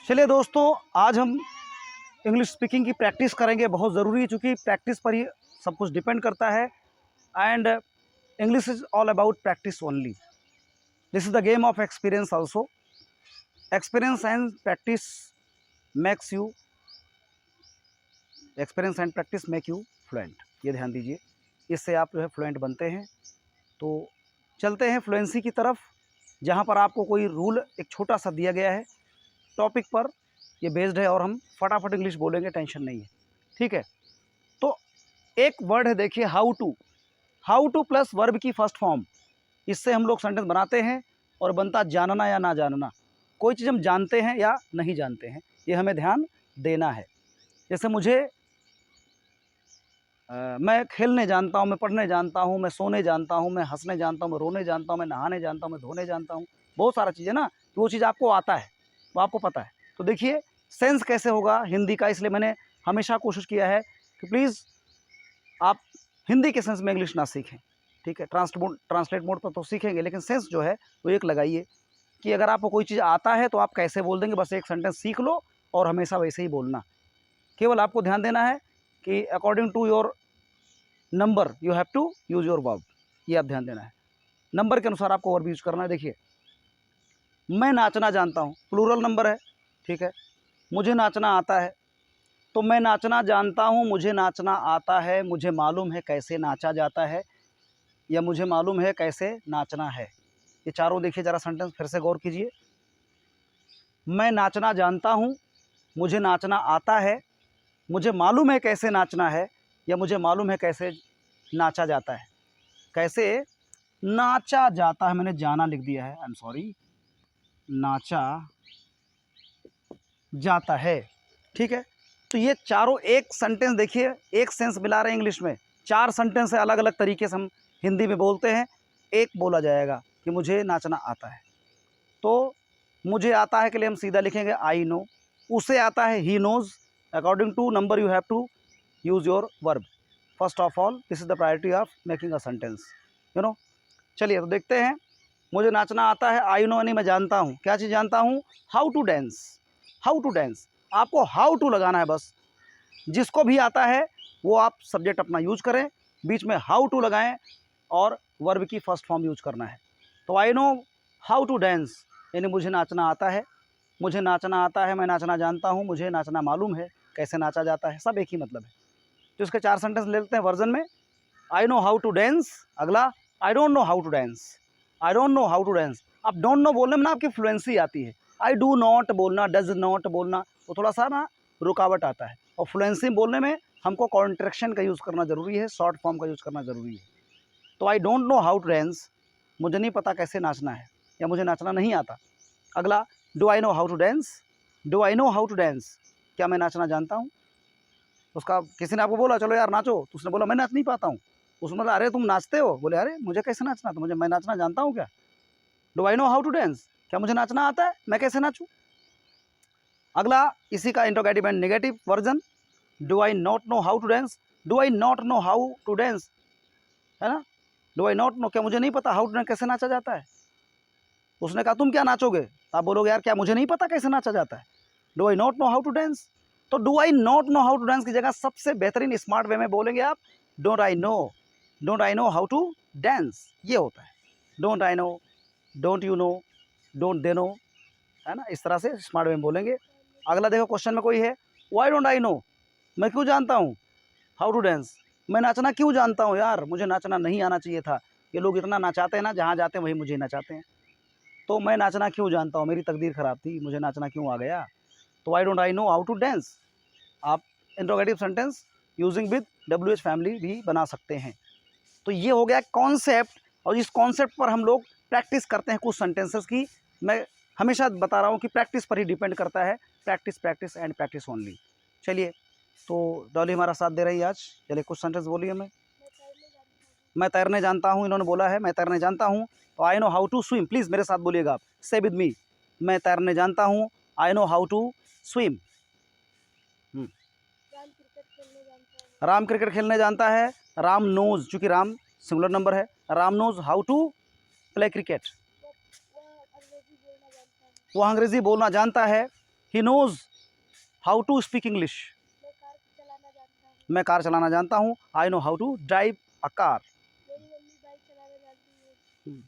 चलिए दोस्तों, आज हम इंग्लिश स्पीकिंग की प्रैक्टिस करेंगे। बहुत ज़रूरी है, चूँकि प्रैक्टिस पर ही सब कुछ डिपेंड करता है। And English is all about practice only. This is the game of experience also. Experience and practice makes you experience and practice make you fluent. ये ध्यान दीजिए, इससे आप जो है फ्लुएंट बनते हैं। तो चलते हैं फ्लुएंसी की तरफ, जहाँ पर आपको कोई रूल एक छोटा सा दिया गया है, टॉपिक पर ये बेस्ड है और हम फटाफट इंग्लिश बोलेंगे, टेंशन नहीं है, ठीक है। तो एक वर्ड है, देखिए, हाउ टू प्लस वर्ब की फर्स्ट फॉर्म। इससे हम लोग सेंटेंस बनाते हैं और बनता जानना या ना जानना। कोई चीज़ हम जानते हैं या नहीं जानते हैं, ये हमें ध्यान देना है। जैसे मैं खेलने जानता हूँ, मैं पढ़ने जानता हूँ, मैं सोने जानता हूँ, मैं हंसने जानता हूँ, मैं रोने जानता हूँ, मैं नहाने जानता हूँ, मैं धोने जानता हूँ। बहुत सारा चीज़ है ना, वो चीज़ आपको आता है, वो आपको पता है। तो देखिए सेंस कैसे होगा हिंदी का, इसलिए मैंने हमेशा कोशिश किया है कि प्लीज़ आप हिंदी के सेंस में इंग्लिश ना सीखें, ठीक है। ट्रांसलेट मोड पर तो सीखेंगे, लेकिन सेंस जो है वो एक लगाइए कि अगर आपको कोई चीज़ आता है तो आप कैसे बोल देंगे। बस एक सेंटेंस सीख लो और हमेशा वैसे ही बोलना। केवल आपको ध्यान देना है कि according to your number you have to use your verb. ये आप ध्यान देना है, नंबर के अनुसार आपको वर्ब यूज़ करना है। देखिए, मैं नाचना जानता हूँ, प्लूरल नंबर है, ठीक है। मुझे नाचना आता है, तो मैं नाचना जानता हूँ, मुझे नाचना आता है, मुझे मालूम है कैसे नाचा जाता है, या मुझे मालूम है कैसे नाचना है। ये चारों देखिए ज़रा सेंटेंस फिर से गौर कीजिए। मैं नाचना जानता हूँ, मुझे नाचना आता है, मुझे मालूम है कैसे नाचना है, या मुझे मालूम है कैसे नाचा जाता है। कैसे नाचा जाता है, मैंने जाना लिख दिया है, आई एम सॉरी, नाचा जाता है, ठीक है। तो ये चारों एक सेंटेंस देखिए, एक सेंस मिला रहे हैं इंग्लिश में। चार सेंटेंस है, अलग अलग तरीके से हम हिंदी में बोलते हैं। एक बोला जाएगा कि मुझे नाचना आता है, तो मुझे आता है के लिए हम सीधा लिखेंगे आई नो। उसे आता है he knows. According to number you have to use your verb. First of all this is the priority of making a sentence, you know. चलिए तो देखते हैं। मुझे नाचना आता है, आई नो यानी मैं जानता हूँ। क्या चीज़ जानता हूँ? How to dance. How to dance, आपको हाउ टू लगाना है बस। जिसको भी आता है वो आप सब्जेक्ट अपना यूज करें, बीच में हाउ टू लगाएं और वर्ब की फर्स्ट फॉर्म यूज करना है। तो I know how to dance यानी मुझे नाचना आता है, मुझे नाचना आता है, मैं नाचना जानता हूँ, मुझे नाचना मालूम है कैसे नाचा जाता है। सब एक ही मतलब है। तो इसके चार सेंटेंस ले लेते हैं वर्जन में। I know how to dance. अगला, I don't know how to dance. I don't know how to dance. अब डोंट नो बोलने में ना आपकी फ्लुएंसी आती है। आई डू नॉट बोलना, डज नॉट बोलना, वो थोड़ा सा ना रुकावट आता है। और फ्लुएंसी बोलने में हमको कॉन्ट्रैक्शन का यूज़ करना ज़रूरी है, शॉर्ट फॉर्म का यूज़ करना ज़रूरी है। तो I don't know how to dance, मुझे नहीं पता कैसे नाचना है, या मुझे नाचना नहीं आता। अगला, do I know how to dance. Do I know how to dance, क्या मैं नाचना जानता हूँ? उसका किसी ने आपको बोला चलो यार नाचो, तो उसने बोला मैं नाच नहीं पाता हूँ। उसने बोला अरे तुम नाचते हो, बोले अरे मुझे कैसे नाचना, तो मुझे, मैं नाचना जानता हूँ क्या? Do I know how to dance, क्या मुझे नाचना आता है, मैं कैसे नाचूँ? अगला इसी का interrogative and negative version, do I not know how to dance. Do I not know how to dance, है ना। डू आई नॉट नो, क्या मुझे नहीं पता हाउ टू डांस कैसे नाचा जाता है। उसने कहा तुम क्या नाचोगे, तो आप बोलोगे यार क्या मुझे नहीं पता कैसे नाचा जाता है। Do I not know how to dance. तो do I not know how to dance की जगह सबसे बेहतरीन स्मार्ट वे में बोलेंगे आप don't I know. Don't I know how to dance, ये होता है। Don't I know, don't you know, don't they know, है ना। इस तरह से स्मार्ट वे में बोलेंगे। अगला देखो, क्वेश्चन में कोई है, वाई डोंट आई नो, मैं क्यों जानता हूँ हाउ टू डांस। मैं नाचना क्यों जानता हूँ यार, मुझे नाचना नहीं आना चाहिए था। ये लोग इतना नचाते हैं ना, जहाँ जाते हैं वही मुझे नचाते हैं। तो मैं नाचना क्यों जानता हूँ, मेरी तकदीर ख़राब थी, मुझे नाचना क्यों आ गया। तो why don't I know how to dance आप interrogative sentence using with W H family भी बना सकते हैं। तो ये हो गया कॉन्सेप्ट, और इस कॉन्सेप्ट पर हम लोग प्रैक्टिस करते हैं कुछ सेंटेंसेस की। मैं हमेशा बता रहा हूँ कि प्रैक्टिस पर ही डिपेंड करता है, practice practice and practice only. चलिए, तो डॉली हमारा साथ दे रही है आज। चलिए कुछ सेंटेंस बोलिए। मैं तैरने जानता हूँ, इन्होंने बोला है मैं तैरने जानता हूँ। तो I know how to swim, please मेरे साथ बोलिएगा आप, से विद मी। मैं तैरने जानता हूँ, I know how to swim. Ram cricket खेलने जानता है। राम नोज, चूँकि राम सिंगुलर नंबर है, Ram knows how to play cricket. वो अंग्रेज़ी बोलना जानता है। He knows how to speak English. मैं कार चलाना जानता हूँ। I know how to drive a car.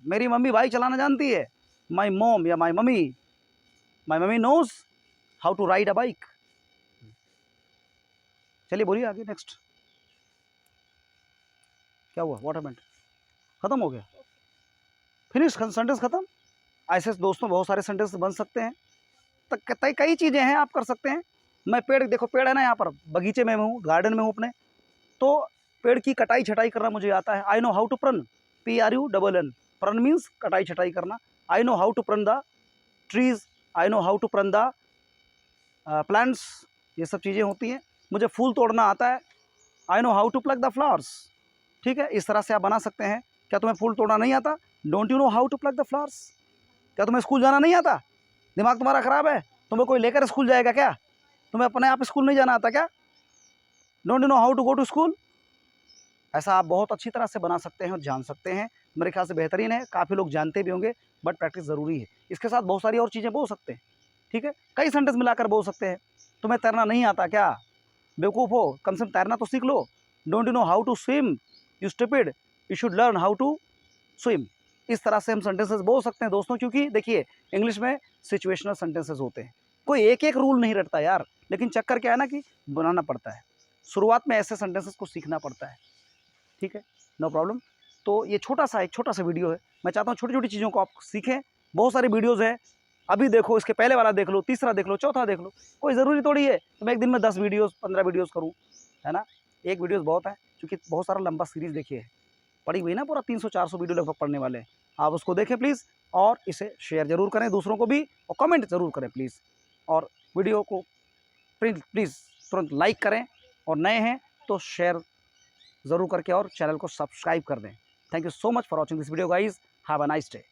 मेरी मम्मी बाइक चलाना जानती है। माई मोम या my mummy knows how to ride a bike. चलिए बोलिए आगे नेक्स्ट। क्या हुआ? What happened? खत्म हो गया? फिनिश? सेंटेंस खत्म? ऐसे दोस्तों बहुत सारे सेंटेंस बन सकते हैं। तो कई चीज़ें हैं आप कर सकते हैं। मैं पेड़, देखो पेड़ है ना, यहाँ पर बगीचे में हूँ, गार्डन में हूँ अपने, तो पेड़ की कटाई छटाई करना मुझे आता है। I know how to prune, PRUNN, prune means कटाई छटाई करना। I know how to prune the trees, I know how to prune the plants, ये सब चीज़ें होती हैं। मुझे फूल तोड़ना आता है। I know how to pluck the flowers. ठीक है, इस तरह से आप बना सकते हैं। क्या तुम्हें फूल तोड़ना नहीं आता? Don't you know how to pluck the flowers? क्या तुम्हें स्कूल जाना नहीं आता? दिमाग तुम्हारा ख़राब है? तुम्हें कोई लेकर स्कूल जाएगा क्या? तुम्हें अपने आप स्कूल नहीं जाना आता क्या? Don't you know how to go to school? ऐसा आप बहुत अच्छी तरह से बना सकते हैं और जान सकते हैं। मेरे ख्याल से बेहतरीन है। काफ़ी लोग जानते भी होंगे, बट प्रैक्टिस ज़रूरी है। इसके साथ बहुत सारी और चीज़ें बोल सकते हैं। ठीक है, कई सेंटेंस मिलाकर बोल सकते हैं। तुम्हें तैरना नहीं आता क्या? बेवकूफ़ हो, कम से कम तैरना तो सीख लो। Don't you know how to swim? You stupid, you should learn how to swim. इस तरह से हम सेंटेंसेस बोल सकते हैं दोस्तों, क्योंकि देखिए इंग्लिश में सिचुएशनल सेंटेंसेस होते हैं। कोई एक एक रूल नहीं रटता यार, लेकिन चक्कर क्या है ना कि बनाना पड़ता है। शुरुआत में ऐसे सेंटेंसेस को सीखना पड़ता है। ठीक है, नो प्रॉब्लम। तो ये एक छोटा सा वीडियो है। मैं चाहता हूँ छोटी छोटी चीज़ों को आप सीखें। बहुत सारी वीडियोज़ हैं, अभी देखो, इसके पहले वाला देख लो, तीसरा देख लो, चौथा देख लो। कोई ज़रूरी थोड़ी है तो मैं एक दिन में 10 वीडियोज़ 15 वीडियोज़ करूँ, है ना। एक वीडियोज़ बहुत है, क्योंकि बहुत सारा लंबा सीरीज़ देखिए है, पड़ी हुई ना, पूरा 300-400 वीडियो लगभग पढ़ने वाले हैं। आप उसको देखें प्लीज़, और इसे शेयर ज़रूर करें दूसरों को भी, और कमेंट ज़रूर करें प्लीज़। और वीडियो को प्लीज़ तुरंत लाइक करें, और नए हैं तो शेयर ज़रूर करके और चैनल को सब्सक्राइब कर दें। Thank you so much for watching this video guys. Have a nice day.